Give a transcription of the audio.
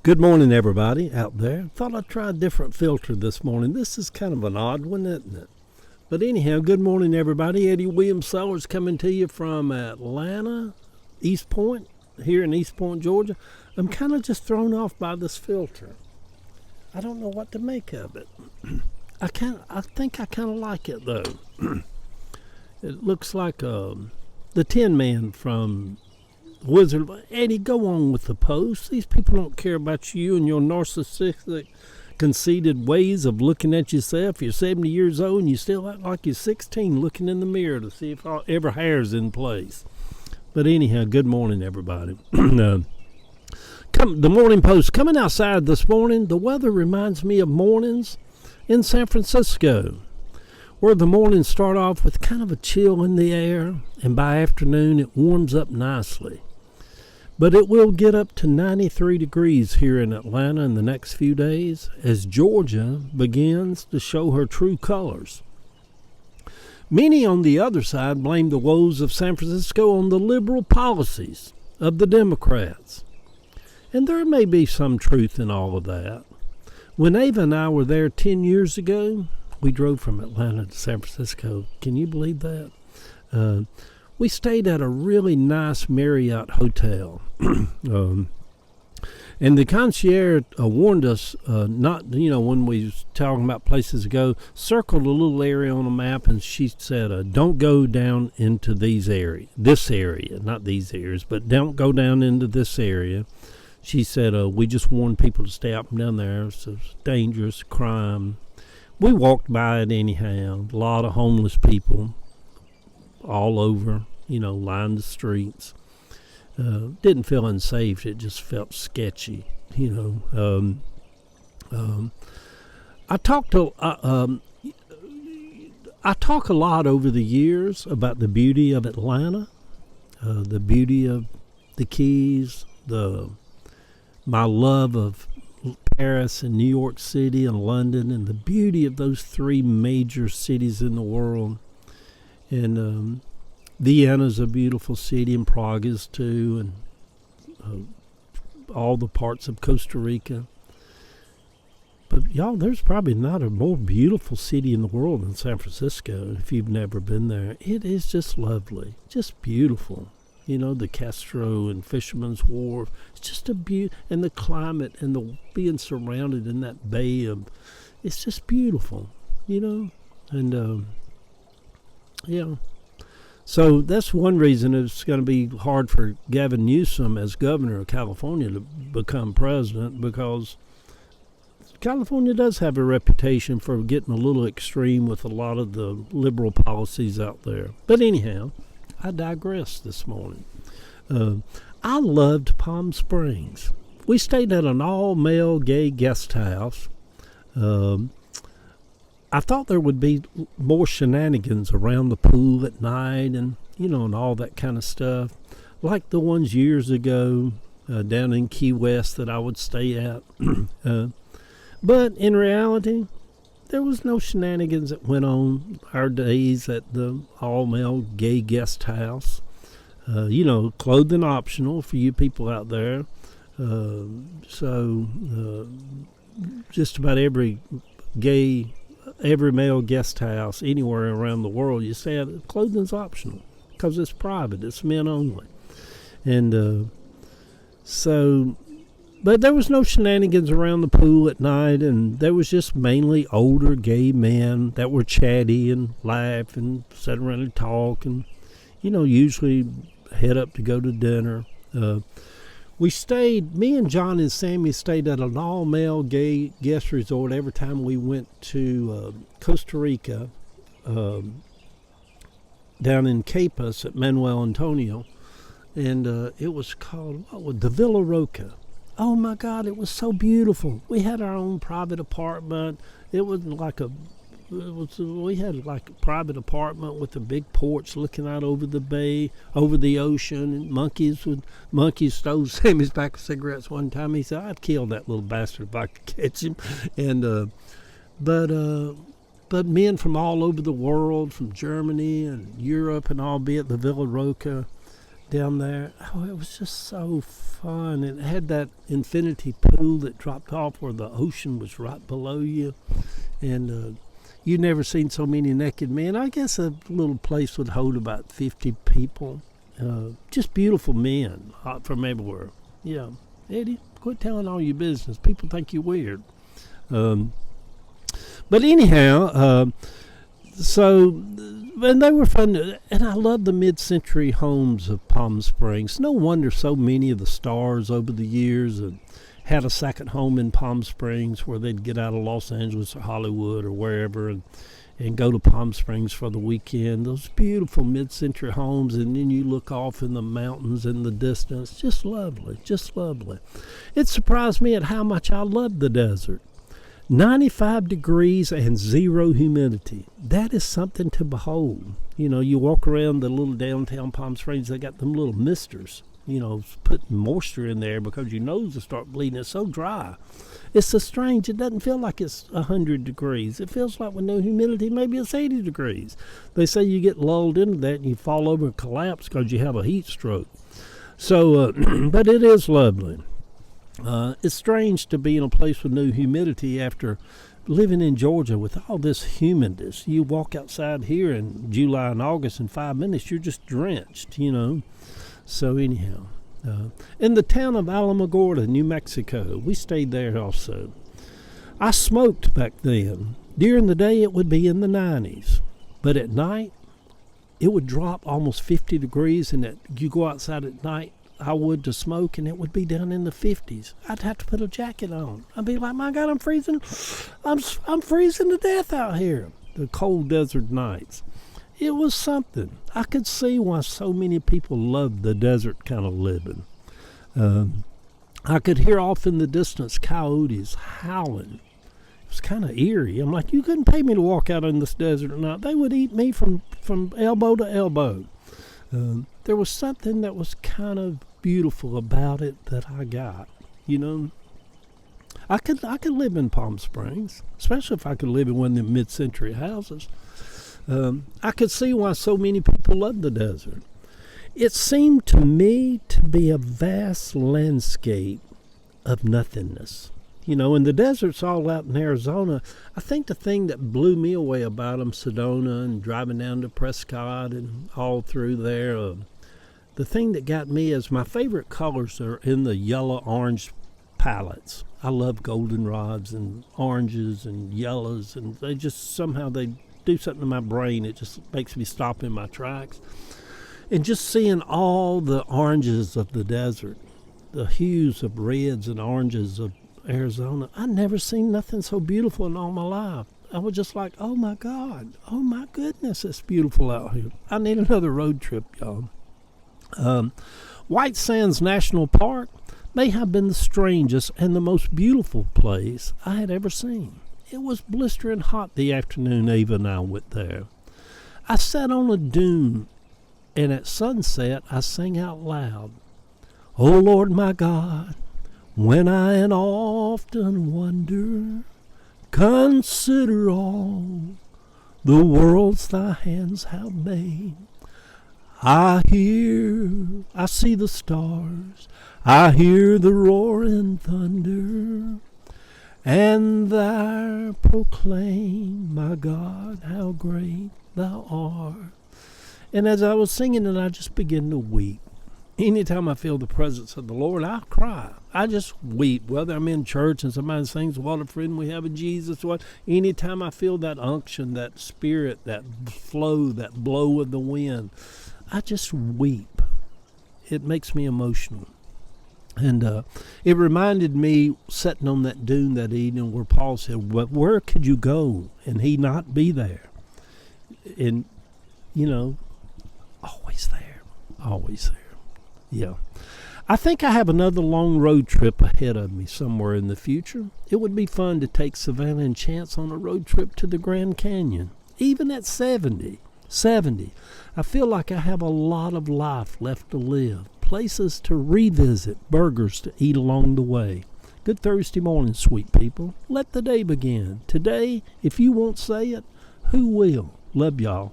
Good morning, everybody out there. Thought I'd try a different filter this morning. This is kind of an odd one, isn't it? But anyhow, good morning, everybody. Eddie Williams Sellers coming to you from Atlanta, East Point, here in East Point, Georgia. I'm kind of just thrown off by this filter. I don't know what to make of it. I think I kind of like it though. It looks like the Tin Man from Wizard. Eddie, go on with the post. These people don't care about you and your narcissistic, conceited ways of looking at yourself. You're 70 years old and you still act like you're 16 looking in the mirror to see if every hair's in place. But anyhow, good morning, everybody. The Morning Post coming outside this morning. The weather reminds me of mornings in San Francisco, where the mornings start off with kind of a chill in the air, and by afternoon it warms up nicely. But it will get up to 93 degrees here in Atlanta in the next few days as Georgia begins to show her true colors. Many on the other side blame the woes of San Francisco on the liberal policies of the Democrats. And there may be some truth in all of that. When Ava and I were there 10 years ago, we drove from Atlanta to San Francisco. Can you believe that? We stayed at a really nice Marriott hotel. And the concierge warned us not, when we was talking about places to go, circled a little area on a map, and she said, don't go down into this area, not these areas, but don't go down into this area. She said, we just warn people to stay up and down there. It's dangerous, crime. We walked by it anyhow. A lot of homeless people all over, lined the streets. Didn't feel unsafe. It just felt sketchy, I talk a lot over the years about the beauty of Atlanta, the beauty of the Keys, my love of Paris and New York City and London, and the beauty of those three major cities in the world. And Vienna's a beautiful city, and Prague is too, and all the parts of Costa Rica. But y'all, there's probably not a more beautiful city in the world than San Francisco if you've never been there. It is just lovely, just beautiful. The Castro and Fisherman's Wharf. It's just a beauty, and the climate and the being surrounded in that bay of, it's just beautiful, and yeah. So that's one reason it's going to be hard for Gavin Newsom as governor of California to become president, because California does have a reputation for getting a little extreme with a lot of the liberal policies out there. But anyhow, I digress this morning. I loved Palm Springs. We stayed at an all-male gay guest house. I thought there would be more shenanigans around the pool at night and, and all that kind of stuff, like the ones years ago down in Key West that I would stay at. But in reality, there was no shenanigans that went on our days at the all-male gay guest house. Clothing optional for you people out there. Just about every male guest house anywhere around the world, you say clothing's optional because it's private, it's men only. And but there was no shenanigans around the pool at night, and there was just mainly older gay men that were chatty and laugh and sit around and talk and, usually head up to go to dinner. Me and John and Sammy stayed at an all-male gay guest resort every time we went to Costa Rica, down in Capes at Manuel Antonio, and it was called, the Villa Roca. Oh my God, it was so beautiful. We had our own private apartment. We had like a private apartment with a big porch looking out over the bay, over the ocean, and monkeys stole Sammy's pack of cigarettes one time. He said, I'd kill that little bastard if I could catch him. And but men from all over the world, from Germany and Europe, and all be at the Villa Roca. down there. Oh, it was just so fun. It had that infinity pool that dropped off where the ocean was right below you. And you never seen so many naked men. I guess a little place would hold about 50 people. Just beautiful men from everywhere. Yeah. Eddie, quit telling all your business. People think you're weird. But anyhow, and they were fun. And I love the mid-century homes of Palm Springs. No wonder so many of the stars over the years had a second home in Palm Springs where they'd get out of Los Angeles or Hollywood or wherever and go to Palm Springs for the weekend. Those beautiful mid-century homes, and then you look off in the mountains in the distance. Just lovely, just lovely. It surprised me at how much I loved the desert. 95 degrees and zero humidity. That is something to behold. You know, you walk around the little downtown Palm Springs, they got them little misters, putting moisture in there because your nose will start bleeding. It's so dry. It's so strange. It doesn't feel like it's 100 degrees. It feels like with no humidity, maybe it's 80 degrees. They say you get lulled into that and you fall over and collapse because you have a heat stroke. So, but it is lovely. It's strange to be in a place with no humidity after living in Georgia with all this humidness. You walk outside here in July and August in 5 minutes, you're just drenched, So anyhow, in the town of Alamogordo, New Mexico, we stayed there also. I smoked back then. During the day, it would be in the 90s. But at night, it would drop almost 50 degrees, and you go outside at night, I would to smoke, and it would be down in the 50s. I'd have to put a jacket on. I'd be like, my God, I'm freezing. I'm freezing to death out here. The cold desert nights. It was something. I could see why so many people loved the desert kind of living. I could hear off in the distance coyotes howling. It was kind of eerie. I'm like, you couldn't pay me to walk out in this desert or not. They would eat me from elbow to elbow. There was something that was kind of beautiful about it that I got, I could live in Palm Springs, especially if I could live in one of the mid-century houses. I could see why so many people loved the desert. It seemed to me to be a vast landscape of nothingness. And the desert's all out in Arizona. I think the thing that blew me away about them, Sedona and driving down to Prescott and all through there, the thing that got me is my favorite colors are in the yellow-orange palettes. I love goldenrods and oranges and yellows, and they do something to my brain. It just makes me stop in my tracks. And just seeing all the oranges of the desert, the hues of reds and oranges of Arizona, I never seen nothing so beautiful in all my life. I was just like, oh my God, oh my goodness, it's beautiful out here. I need another road trip, y'all. White Sands National Park may have been the strangest and the most beautiful place I had ever seen. It was blistering hot the afternoon Ava and I went there. I sat on a dune, and at sunset I sang out loud, "Oh Lord my God, when I often wonder, consider all the worlds thy hands have made. I see the stars, I hear the roaring thunder, and thou proclaim, my God, how great thou art." And as I was singing it, I just began to weep. Anytime I feel the presence of the Lord, I cry. I just weep, whether I'm in church and somebody sings, "What a friend we have in Jesus." Anytime I feel that unction, that spirit, that flow, that blow of the wind, I just weep. It makes me emotional. And it reminded me sitting on that dune that evening where Paul said, "Well, where could you go and he not be there?" And, always there, always there. Yeah. I think I have another long road trip ahead of me somewhere in the future. It would be fun to take Savannah and Chance on a road trip to the Grand Canyon. Even at 70, I feel like I have a lot of life left to live. Places to revisit, burgers to eat along the way. Good Thursday morning, sweet people. Let the day begin. Today, if you won't say it, who will? Love y'all.